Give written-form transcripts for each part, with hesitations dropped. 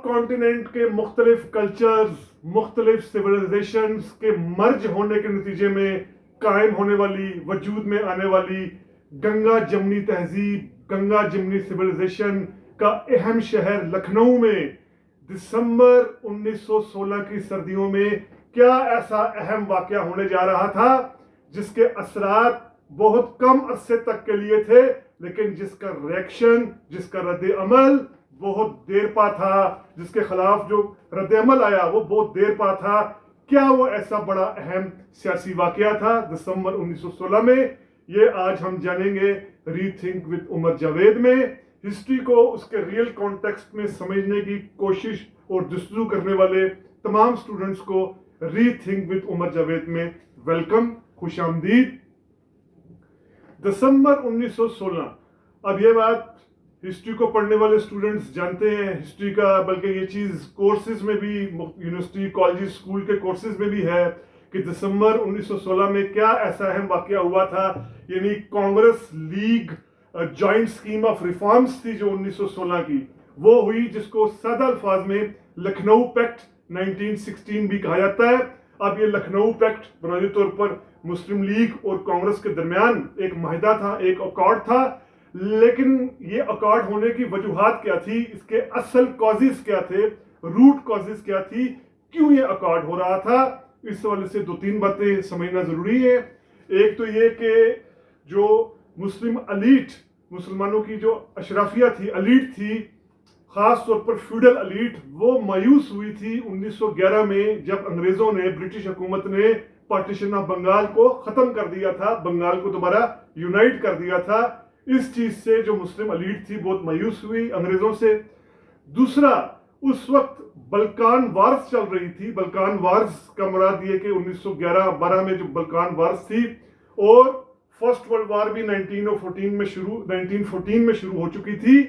Continent کے مختلف cultures, مختلف سویلائزیشنز کے مرج ہونے کے نتیجے میں قائم ہونے والی، وجود میں آنے والی گنگا جمنی تہذیب، گنگا جمنی سویلائزیشن کا اہم شہر لکھنؤ میں دسمبر 1916 کی سردیوں میں کیا ایسا اہم واقعہ ہونے جا رہا تھا جس کے اثرات بہت کم عرصے تک کے لیے تھے، لیکن جس کا ریئیکشن، جس کا رد عمل بہت دیر پا تھا، جس کے خلاف جو رد عمل آیا وہ بہت دیر پا تھا۔ کیا وہ ایسا بڑا اہم سیاسی واقعہ تھا دسمبر 1916 میں؟ یہ آج ہم جانیں گے ری تھنک وتھ عمر جاوید میں۔ ہسٹری کو اس کے ریئل کانٹیکسٹ میں سمجھنے کی کوشش اور جستجو کرنے والے تمام سٹوڈنٹس کو ری تھنک وتھ عمر جاوید میں ویلکم، خوش آمدید۔ دسمبر 1916، اب یہ بات ہسٹری کو پڑھنے والے اسٹوڈنٹس جانتے ہیں ہسٹری کا، بلکہ یہ چیز کورسز میں بھی، یونیورسٹی، کالج، اسکول کے کورسز میں بھی ہے کہ دسمبر 1916 میں کیا ایسا اہم واقعہ ہوا تھا۔ یعنی Congress league joint scheme of reforms تھی جو 1916 کی، وہ ہوئی، جس کو سادہ الفاظ میں لکھنؤ پیکٹ 1916 بھی کہا جاتا ہے۔ اب یہ لکھنؤ پیکٹ بنیادی طور پر مسلم لیگ اور کانگریس کے درمیان ایک معاہدہ تھا، ایک اکارڈ تھا، لیکن یہ اکارڈ ہونے کی وجوہات کیا تھی، اس کے اصل کازز کیا تھے، روٹ کازز کیا تھی، کیوں یہ اکارڈ ہو رہا تھا، اس حوالے سے دو تین باتیں سمجھنا ضروری ہے۔ ایک تو یہ کہ جو مسلم الیٹ، مسلمانوں کی جو اشرافیہ تھی، الیٹ تھی، خاص طور پر فیوڈل الیٹ، وہ مایوس ہوئی تھی 1911 میں جب انگریزوں نے، برٹش حکومت نے پارٹیشن آف بنگال کو ختم کر دیا تھا، بنگال کو دوبارہ یونائٹ کر دیا تھا۔ اس چیز سے جو مسلم الیٹ تھی بہت مایوس ہوئی انگریزوں سے۔ دوسرا، اس وقت بلکان وارز چل رہی تھی۔ بلکان وارز کا مراد یہ کہ 1911-12 میں جو بلکان وارز تھی، اور فرسٹ ورلڈ وار بھی 1914 میں شروع ہو چکی تھی۔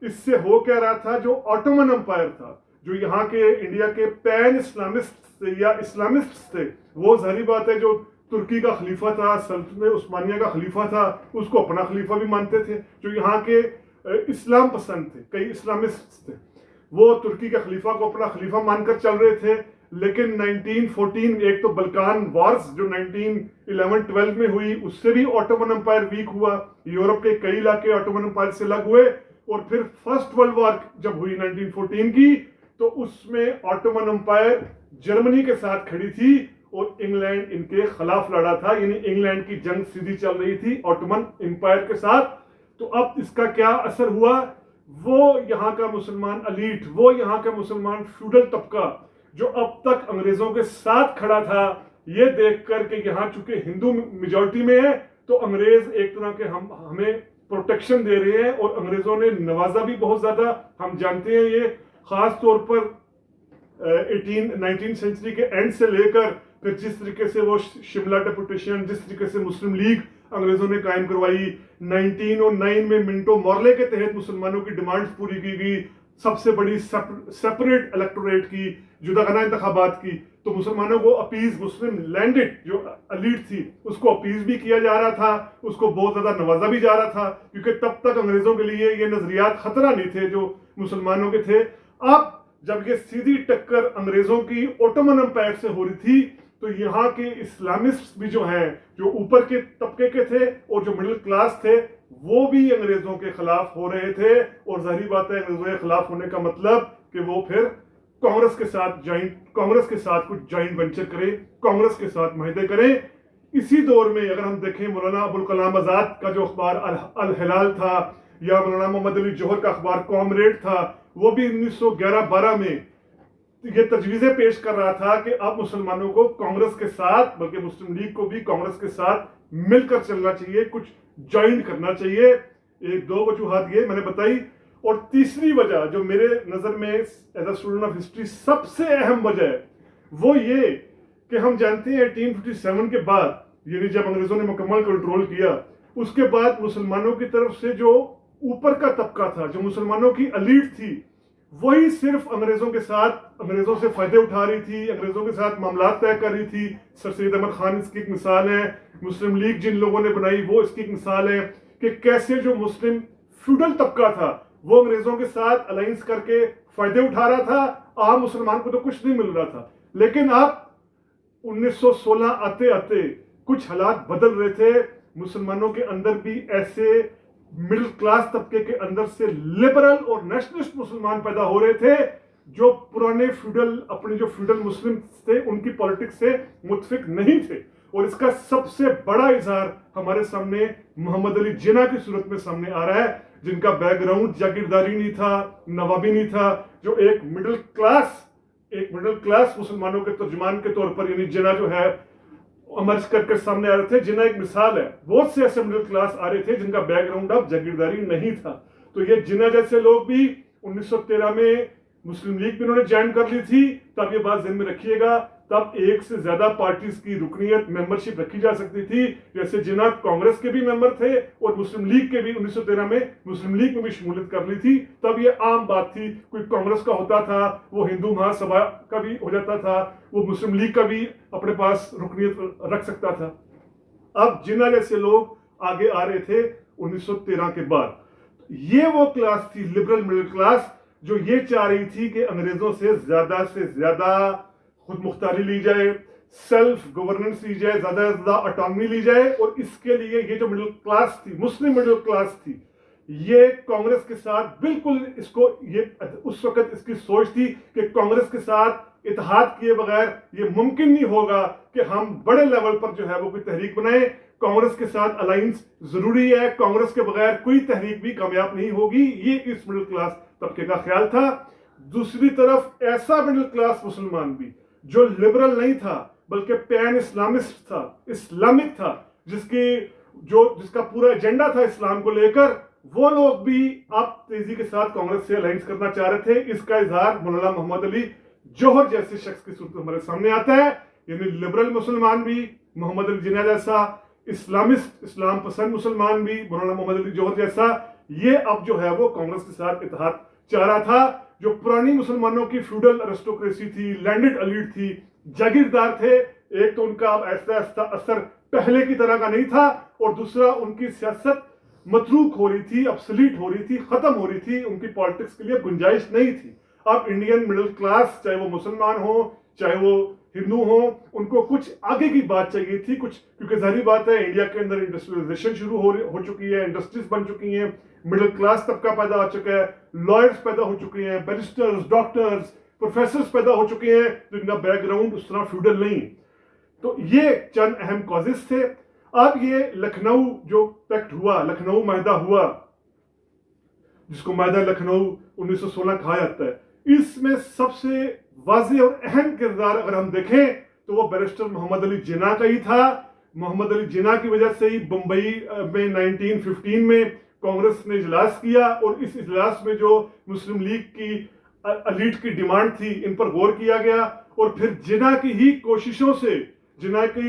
اس سے ہو کیا رہا تھا، جو آٹومن امپائر تھا، جو یہاں کے انڈیا کے پین اسلامسٹ تھے یا اسلامسٹ تھے، وہ ظاہری بات ہے جو ترکی کا خلیفہ تھا، سلطنت عثمانیہ کا خلیفہ تھا، اس کو اپنا خلیفہ بھی مانتے تھے۔ جو یہاں کے اسلام پسند تھے، کئی اسلامسٹ تھے، وہ ترکی کے خلیفہ کو اپنا خلیفہ مان کر چل رہے تھے۔ لیکن 1914، ایک تو بلکان وارز جو 1911-12 میں ہوئی، اس سے بھی آٹومن امپائر ویک ہوا، یورپ کے کئی علاقے آٹومن امپائر سے الگ ہوئے۔ اور پھر فرسٹ ورلڈ وار جب ہوئی 1914 کی، تو اس میں آٹومن امپائر جرمنی کے ساتھ کھڑی تھی اور انگلینڈ ان کے خلاف لڑا تھا، یعنی انگلینڈ کی جنگ سیدھی چل رہی تھی آٹومن امپائر کے ساتھ۔ تو اب اس کا کیا اثر ہوا، وہ یہاں کا مسلمان الیٹ، وہ یہاں کا مسلمان فیوڈل طبقہ جو اب تک انگریزوں کے ساتھ کھڑا تھا، یہ دیکھ کر کہ یہاں چونکہ ہندو میجورٹی میں ہے تو انگریز ایک طرح کے ہمیں پروٹیکشن دے رہے ہیں، اور انگریزوں نے نوازا بھی بہت زیادہ، ہم جانتے ہیں یہ خاص طور پر 19 سینچری کے اینڈ سے لے کر پھر جس طریقے سے وہ شملہ ڈیپوٹیشن، جس طریقے سے مسلم لیگ انگریزوں نے قائم کروائی، 1909 میں منٹو مورلے کے تحت مسلمانوں کی ڈیمانڈز پوری کی گئی، سب سے بڑی سیپریٹ الیکٹوریٹ کی، جداگانہ انتخابات کی، تو مسلمانوں کو اپیز، مسلم لینڈڈ جو الیٹ تھی اس کو اپیز بھی کیا جا رہا تھا، اس کو بہت زیادہ نوازا بھی جا رہا تھا، کیونکہ تب تک انگریزوں کے لیے یہ نظریات خطرہ نہیں تھے جو مسلمانوں کے تھے۔ اب جب یہ سیدھی ٹکر انگریزوں کی آٹومن امپائر سے ہو رہی تھی، تو یہاں کے اسلامسٹ بھی جو ہیں، جو اوپر کے طبقے کے تھے اور جو مڈل کلاس تھے، وہ بھی انگریزوں کے خلاف ہو رہے تھے۔ اور ظاہری بات ہے انگریزوں کے خلاف ہونے کا مطلب کہ وہ پھر کانگریس کے ساتھ کچھ جوائنٹ وینچر کریں، کانگریس کے ساتھ معاہدے کریں۔ اسی دور میں اگر ہم دیکھیں مولانا ابوالکلام آزاد کا جو اخبار الہلال تھا، یا مولانا محمد علی جوہر کا اخبار کامریڈ تھا، وہ بھی 1911-12 میں یہ تجویزیں پیش کر رہا تھا کہ اب مسلمانوں کو کانگریس کے ساتھ، بلکہ مسلم لیگ کو بھی کانگریس کے ساتھ مل کر چلنا چاہیے، کچھ جوائنٹ کرنا چاہیے۔ ایک دو وجوہات یہ میں نے بتائی، اور تیسری وجہ جو میرے نظر میں as a student of history سب سے اہم وجہ ہے، وہ یہ کہ ہم جانتے ہیں 1857 کے بعد، یعنی جب انگریزوں نے مکمل کنٹرول کیا، اس کے بعد مسلمانوں کی طرف سے جو اوپر کا طبقہ تھا، جو مسلمانوں کی الیٹ تھی، وہی صرف انگریزوں سے فائدے اٹھا رہی تھی، انگریزوں کے ساتھ معاملات طے کر رہی تھی۔ سر سید احمد خان اس کی ایک مثال ہے، مسلم لیگ جن لوگوں نے بنائی وہ اس کی ایک مثال ہے، کہ کیسے جو مسلم فیوڈل طبقہ تھا وہ انگریزوں کے ساتھ الائنس کر کے فائدے اٹھا رہا تھا، عام مسلمان کو تو کچھ نہیں مل رہا تھا. لیکن اب 1916 آتے آتے کچھ حالات بدل رہے تھے. مسلمانوں کے اندر بھی ایسے مڈل کلاس طبقے کے اندر سے لبرل اور نیشنلسٹ مسلمان پیدا ہو رہے تھے جو پرانے اپنے جو فیوڈل مسلم تھے ان کی پالیٹکس سے متفق نہیں تھے. اور اس کا سب سے بڑا اظہار ہمارے سامنے محمد علی جناح کی صورت میں سامنے آ رہا ہے، جن کا بیک گراؤنڈ جاگیرداری نہیں تھا، نوابی نہیں تھا، جو ایک مڈل کلاس مسلمانوں کے ترجمان کے طور پر، یعنی جناح جو ہے امرج کر کے سامنے آ رہے تھے. جناح ایک مثال ہے. بہت سے ایسے مڈل کلاس آ رہے تھے جن کا بیک گراؤنڈ اب جاگیرداری نہیں تھا. تو یہ جناح جیسے لوگ بھی 1913 میں مسلم لیگ بھی انہوں نے جوائن کر لی تھی. تب یہ بات ذہن میں رکھیے گا، تب ایک سے زیادہ پارٹیز کی رکنیت ممبرشپ رکھی جا سکتی تھی. جیسے جناح کانگریس کے بھی ممبر تھے اور مسلم لیگ کے بھی 1913 میں مسلم لیگ میں بھی شمولیت کر لی تھی. تب یہ عام بات تھی. کوئی کانگریس کا ہوتا تھا وہ ہندو مہا سبھا کا بھی ہو جاتا تھا، وہ مسلم لیگ کا بھی اپنے پاس رکنیت رکھ سکتا تھا. اب جناح جیسے لوگ آگے آ رہے تھے 1913 کے بعد. یہ وہ کلاس تھی، لبرل مڈل کلاس، جو یہ چاہ رہی تھی کہ انگریزوں سے زیادہ خود مختاری لی جائے، سیلف گورننس لی جائے، زیادہ سے زیادہ اٹانومی لی جائے. اور اس کے لیے یہ جو مڈل کلاس تھی، مسلم مڈل کلاس تھی، یہ کانگریس کے ساتھ بالکل اس وقت اس کی سوچ تھی کہ کانگریس کے ساتھ اتحاد کیے بغیر یہ ممکن نہیں ہوگا کہ ہم بڑے لیول پر جو ہے وہ کوئی تحریک بنائیں. کانگریس کے ساتھ الائنس ضروری ہے، کانگریس کے بغیر کوئی تحریک بھی کامیاب نہیں ہوگی. یہ اس مڈل کلاس طبقے کا خیال تھا. دوسری طرف ایسا مڈل کلاس مسلمان بھی جو لبرل نہیں تھا بلکہ پین اسلامسٹ تھا، اسلامک تھا، جس کا پورا ایجنڈا تھا اسلام کو لے کر، وہ لوگ بھی اب تیزی کے ساتھ کانگریس سے الائنس کرنا چاہ رہے تھے. اس کا اظہار مولانا محمد علی جوہر جیسے شخص کی صورت ہمارے سامنے آتا ہے. یعنی لبرل مسلمان بھی محمد علی جناح جیسا، اسلامسٹ اسلام پسند مسلمان بھی مولانا محمد علی جوہر جیسا، یہ اب جو ہے وہ کانگریس کے ساتھ اتحاد چاہ رہا تھا. جو پرانی مسلمانوں کی فیوڈل ارسٹوکریسی تھی، لینڈڈ ایلیٹ تھی، جاگیردار تھے، ایک تو ان کا اب ایسا اثر پہلے کی طرح کا نہیں تھا، اور دوسرا ان کی سیاست متروک ہو رہی تھی، ابسلیٹ ہو رہی تھی، ختم ہو رہی تھی. ان کی پالیٹکس کے لیے گنجائش نہیں تھی. اب انڈین مڈل کلاس، چاہے وہ مسلمان ہوں چاہے وہ ہندو ہوں، ان کو کچھ آگے کی بات چاہیے تھی. کیونکہ ظاہری بات ہے انڈیا کے اندر انڈسٹریلائزیشن شروع ہو چکی ہے، انڈسٹریز بن چکی ہیں، مڈل کلاس طبقہ پیدا ہو چکا ہے، لائرز پیدا ہو چکے ہیں، بیرسٹرز، ڈاکٹرز، پروفیسرز پیدا ہو چکے ہیں جن کا بیک گراؤنڈ اس طرح فیوڈل نہیں. تو یہ چند اہم کازز تھے. اب یہ لکھنؤ جو پیکٹ ہوا، لکھنؤ معاہدہ ہوا، جس کو معاہدہ لکھنؤ 1916 کہا جاتا ہے، اس میں سب سے واضح اور اہم کردار اگر ہم دیکھیں تو وہ بیرسٹر محمد علی جناح کا ہی تھا. محمد علی جناح کی وجہ سے ہی بمبئی میں 1915 میں کانگریس نے اجلاس کیا، اور اس اجلاس میں جو مسلم لیگ کی ایلیٹ کی ڈیمانڈ تھی ان پر غور کیا گیا. اور پھر جناح کی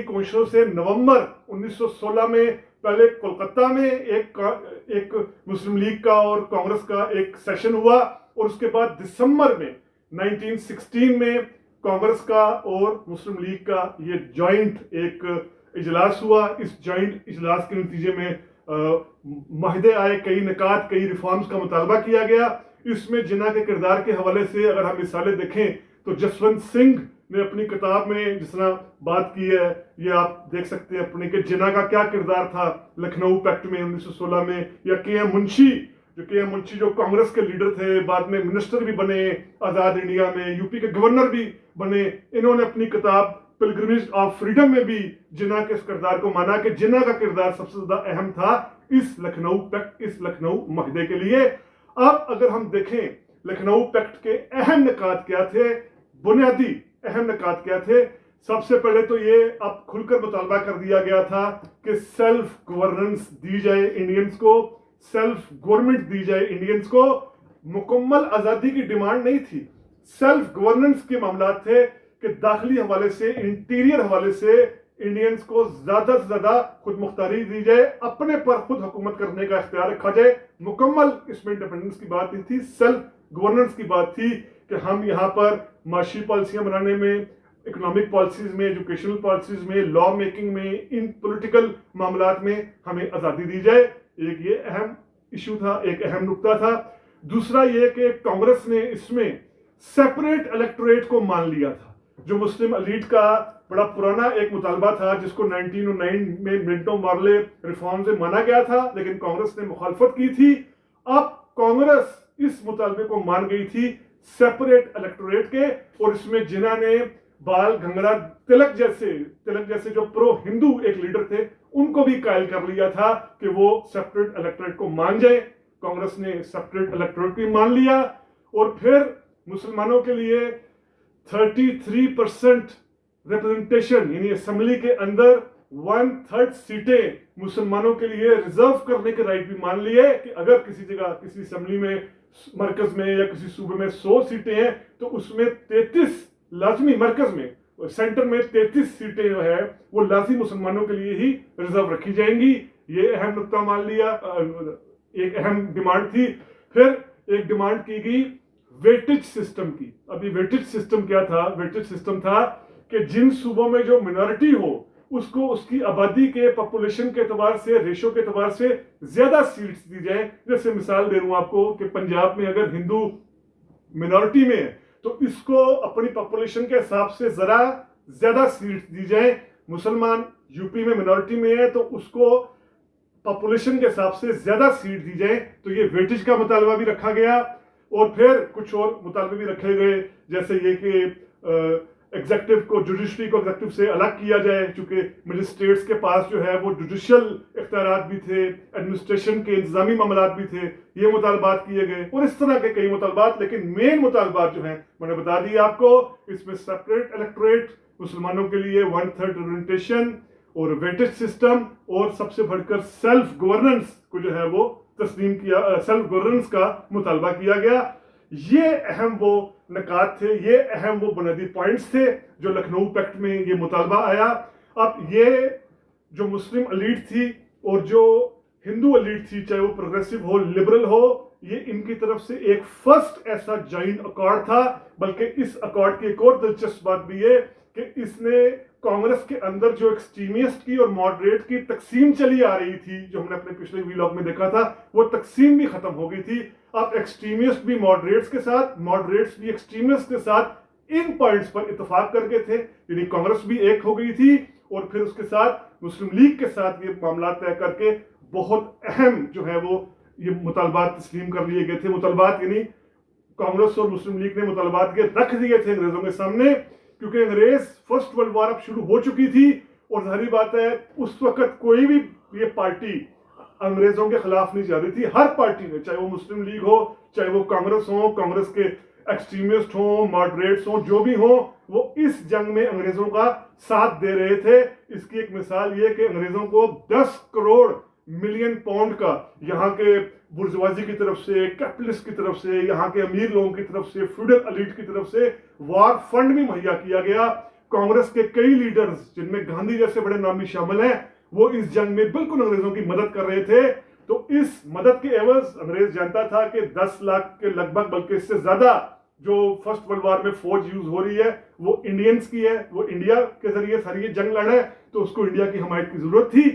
کوششوں سے نومبر 1916 میں پہلے کولکتہ میں ایک مسلم لیگ کا اور کانگریس کا ایک سیشن ہوا، اور اس کے بعد دسمبر میں 1916 میں کانگریس کا اور مسلم لیگ کا یہ جوائنٹ ایک اجلاس ہوا. اس جوائنٹ اجلاس کے نتیجے میں معاہدے آئے، کئی نکات، کئی ریفارمز کا مطالبہ کیا گیا. اس میں جناح کے کردار کے حوالے سے اگر ہم مثالیں دیکھیں تو جسونت سنگھ نے اپنی کتاب میں جس طرح بات کی ہے، یہ آپ دیکھ سکتے ہیں اپنے کہ جناح کا کیا کردار تھا لکھنؤ پیکٹ میں 1916 میں. یا کے ایم منشی جو کانگریس کے لیڈر تھے، بعد میں منسٹر بھی بنے آزاد انڈیا میں، یو پی کے گورنر بھی بنے، انہوں نے اپنی کتاب پلگرمیج آف فریڈم میں بھی جناح کے اس کردار کو مانا کہ جناح کا کردار سب سے زیادہ اہم تھا اس لکھنؤ معاہدے کے لیے. اب اگر ہم دیکھیں لکھنؤ پیکٹ کے اہم نکات کیا تھے، بنیادی اہم نکات کیا تھے، سب سے پہلے تو یہ اب کھل کر مطالبہ کر دیا گیا تھا کہ سیلف گورننس دی جائے انڈینز کو، سیلف گورنمنٹ دی جائے انڈینز کو. مکمل آزادی کی ڈیمانڈ نہیں تھی، سیلف گورننس کے معاملات تھے کہ داخلی حوالے سے، انٹیریئر حوالے سے انڈینز کو زیادہ سے زیادہ خود مختاری دی جائے، اپنے پر خود حکومت کرنے کا اختیار رکھا جائے. مکمل اس میں انڈیپینڈنس کی بات نہیں تھی، سیلف گورننس کی بات تھی کہ ہم یہاں پر معاشی پالیسیاں بنانے میں، اکنامک پالیسیز میں، ایجوکیشنل پالیسیز میں، لا میکنگ میں، ان پولیٹیکل معاملات میں ہمیں آزادی دی جائے. ایک یہ اہم ایشو تھا، ایک اہم نقطہ تھا. دوسرا یہ کہ کانگریس نے اس میں سیپریٹ الیکٹوریٹ کو مان لیا تھا، جو مسلم الیٹ کا بڑا پرانا ایک مطالبہ تھا، جس کو 1909 میں منٹو مارلے ریفارم سے مانا گیا تھا، لیکن کانگریس نے مخالفت کی تھی۔ اب کانگریس اس مطالبے کو مان گئی تھی سیپریٹ الیکٹوریٹ کے، اور اس میں جنہوں نے بال گنگا تلک جیسے جو پرو ہندو ایک لیڈر تھے، ان کو بھی قائل کر لیا تھا کہ وہ سیپریٹ الیکٹوریٹ کو مان جائیں۔ کانگریس نے سیپریٹ الیکٹوریٹ کو مان لیا، اور پھر مسلمانوں کے لیے 33% ریپرزنٹیشن، یعنی اسمبلی کے اندر 1/3 سیٹیں مسلمانوں کے لیے ریزرو کرنے کے رائٹ بھی مان لیے، کہ اگر کسی جگہ کسی اسمبلی میں مرکز میں یا کسی صوبے میں 100 سیٹیں ہیں تو اس میں 33 لازمی، مرکز میں سینٹر میں 33 سیٹیں جو ہے وہ لازمی مسلمانوں کے لیے ہی ریزرو رکھی جائیں گی۔ یہ اہم نقطہ مان لیا، ایک اہم ڈیمانڈ تھی۔ پھر ایک ڈیمانڈ کی گئی ویٹیج سسٹم کی۔ ابھی ویٹیج سسٹم کیا تھا؟ ویٹیج سسٹم تھا کہ جن صوبوں میں جو منورٹی ہو اس کو اس کی آبادی کے پاپولیشن کے اعتبار سے، ریشو کے اعتبار سے زیادہ سیٹس دی جائیں۔ جیسے مثال دے رہا ہوں آپ کو کہ پنجاب میں اگر ہندو منورٹی میں ہے تو اس کو اپنی پاپولیشن کے حساب سے ذرا زیادہ سیٹس دی جائیں۔ مسلمان یو پی میں منورٹی میں ہے تو اس کو پاپولیشن کے حساب سے زیادہ سیٹ دی جائیں۔ تو یہ ویٹیج کا مطالبہ بھی رکھا گیا، اور پھر کچھ اور مطالبے بھی رکھے گئے، جیسے یہ کہ ایگزیکٹو کو، جوڈیشری کو ایگزیکٹو سے الگ کیا جائے، چونکہ مجسٹریٹس کے پاس جو ہے وہ جوڈیشل اختیارات بھی تھے، ایڈمنسٹریشن کے انتظامی معاملات بھی تھے۔ یہ مطالبات کیے گئے، اور اس طرح کے کئی مطالبات، لیکن مین مطالبات جو ہیں میں نے بتا دی آپ کو، اس میں سیپریٹ الیکٹوریٹ، مسلمانوں کے لیے 1/3 ریپرزنٹیشن، اور ویٹیج سسٹم، اور سب سے بڑھ کر سیلف گورننس کو جو ہے وہ تسلیم کیا، سیلف گورننس کا مطالبہ کیا گیا۔ یہ اہم وہ نکات تھے، یہ اہم وہ بنیادی پوائنٹس تھے جو لکھنؤ پیکٹ میں یہ مطالبہ آیا۔ اب یہ جو مسلم الیٹ تھی اور جو ہندو الیٹ تھی، چاہے وہ پروگریسو ہو، لبرل ہو، یہ ان کی طرف سے ایک فرسٹ ایسا جوائنٹ اکارڈ تھا۔ بلکہ اس اکارڈ کی ایک اور دلچسپ بات بھی ہے کہ اس نے کانگریس کے اندر جو ایکسٹریمسٹ کی اور ماڈریٹ کی تقسیم چلی آ رہی تھی، جو ہم نے اپنے پچھلے ویلاگ میں دیکھا تھا، وہ تقسیم بھی ختم ہو گئی تھی۔ اب ایکسٹریمسٹ بھی ماڈریٹس کے ساتھ، ماڈریٹس بھی ایکسٹریمسٹ کے ساتھ ان پوائنٹس پر اتفاق کر گئے تھے، یعنی کانگریس بھی ایک ہو گئی تھی، اور پھر اس کے ساتھ مسلم لیگ کے ساتھ یہ معاملات طے کر کے بہت اہم جو ہے وہ یہ مطالبات تسلیم کر لیے گئے تھے۔ مطالبات یعنی کانگریس اور مسلم لیگ نے مطالبات کے رکھ دیے تھے انگریزوں کے سامنے، کیونکہ انگریز فرسٹ ورلڈ وار اب شروع ہو چکی تھی، اور ظاہری بات ہے اس وقت کوئی بھی یہ پارٹی انگریزوں کے خلاف نہیں جا رہی تھی۔ ہر پارٹی نے، چاہے وہ مسلم لیگ ہو، چاہے وہ کانگریس ہو، کانگریس کے ایکسٹریمسٹ ہوں، ماڈریٹس ہوں، جو بھی ہوں، وہ اس جنگ میں انگریزوں کا ساتھ دے رہے تھے۔ اس کی ایک مثال یہ کہ انگریزوں کو 10 کروڑ ملین پاؤنڈ کا یہاں کے برجوازی کی طرف سے، کیپٹلسٹ کی طرف سے، یہاں کے امیر لوگوں کی طرف سے، فیوڈل الیٹ کی طرف سے وار فنڈ بھی مہیا کیا گیا۔ کانگریس کے کئی لیڈرز، جن میں گاندھی جیسے بڑے نامی شامل ہیں، وہ اس جنگ میں بالکل انگریزوں کی مدد کر رہے تھے۔ تو اس مدد کے عوض انگریز جانتا تھا کہ 10 لاکھ کے لگ بھگ، بلکہ اس سے زیادہ جو فرسٹ ورلڈ وار میں فوج یوز ہو رہی ہے وہ انڈینز کی ہے، وہ انڈیا کے ذریعے ساری یہ جنگ لڑا ہے، تو اس کو انڈیا کی حمایت کی ضرورت تھی۔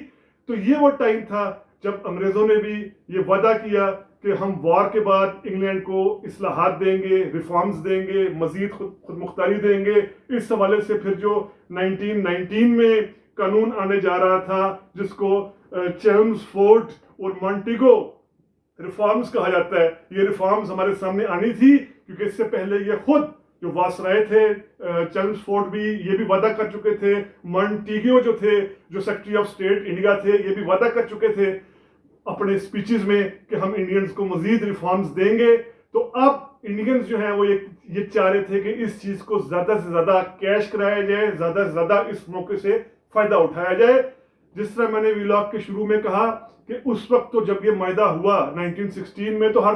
تو یہ وہ ٹائم تھا جب انگریزوں نے بھی یہ وعدہ کیا کہ ہم وار کے بعد انگلینڈ کو اصلاحات دیں گے، ریفارمز دیں گے، مزید خود مختاری دیں گے۔ اس حوالے سے پھر جو 1919 میں قانون آنے جا رہا تھا، جس کو چیمز فورڈ اور مانٹیگو ریفارمز کہا جاتا ہے، یہ ریفارمز ہمارے سامنے آنی تھی، کیونکہ اس سے پہلے یہ خود جو واسرائے تھے، چیمز فورڈ بھی یہ بھی وعدہ کر چکے تھے، مانٹیگو جو تھے، جو سیکرٹری آف اسٹیٹ انڈیا تھے، یہ بھی وعدہ کر چکے تھے اپنے اسپیچز میں کہ ہم انڈینز کو مزید ریفارمز دیں گے۔ تو اب انڈینز جو ہیں وہ یہ چاہ رہے تھے کہ اس چیز کو زیادہ سے زیادہ کیش کرایا جائے، زیادہ سے زیادہ اس موقع سے فائدہ اٹھایا جائے۔ جس طرح میں نے ویلاگ کے شروع میں کہا کہ اس وقت تو جب یہ معاہدہ ہوا 1916 میں، تو ہر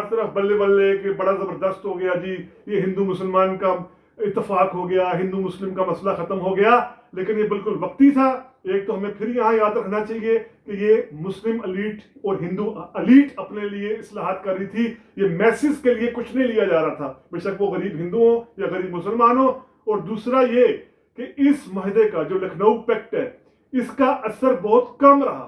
طرف بلے بلے کہ بڑا زبردست ہو گیا جی، یہ ہندو مسلمان کا اتفاق ہو گیا، ہندو مسلم کا مسئلہ ختم ہو گیا۔ لیکن یہ بالکل وقتی تھا۔ ایک تو ہمیں پھر یہاں یاد رکھنا چاہیے کہ یہ مسلم الیٹ اور ہندو الیٹ اپنے لیے اصلاحات کر رہی تھی، یہ میسز کے لیے کچھ نہیں لیا جا رہا تھا، بے شک وہ غریب ہندو ہوں یا غریب مسلمان ہوں۔ اور دوسرا یہ کہ اس معاہدے کا جو لکھنؤ پیکٹ ہے، اس کا اثر بہت کم رہا،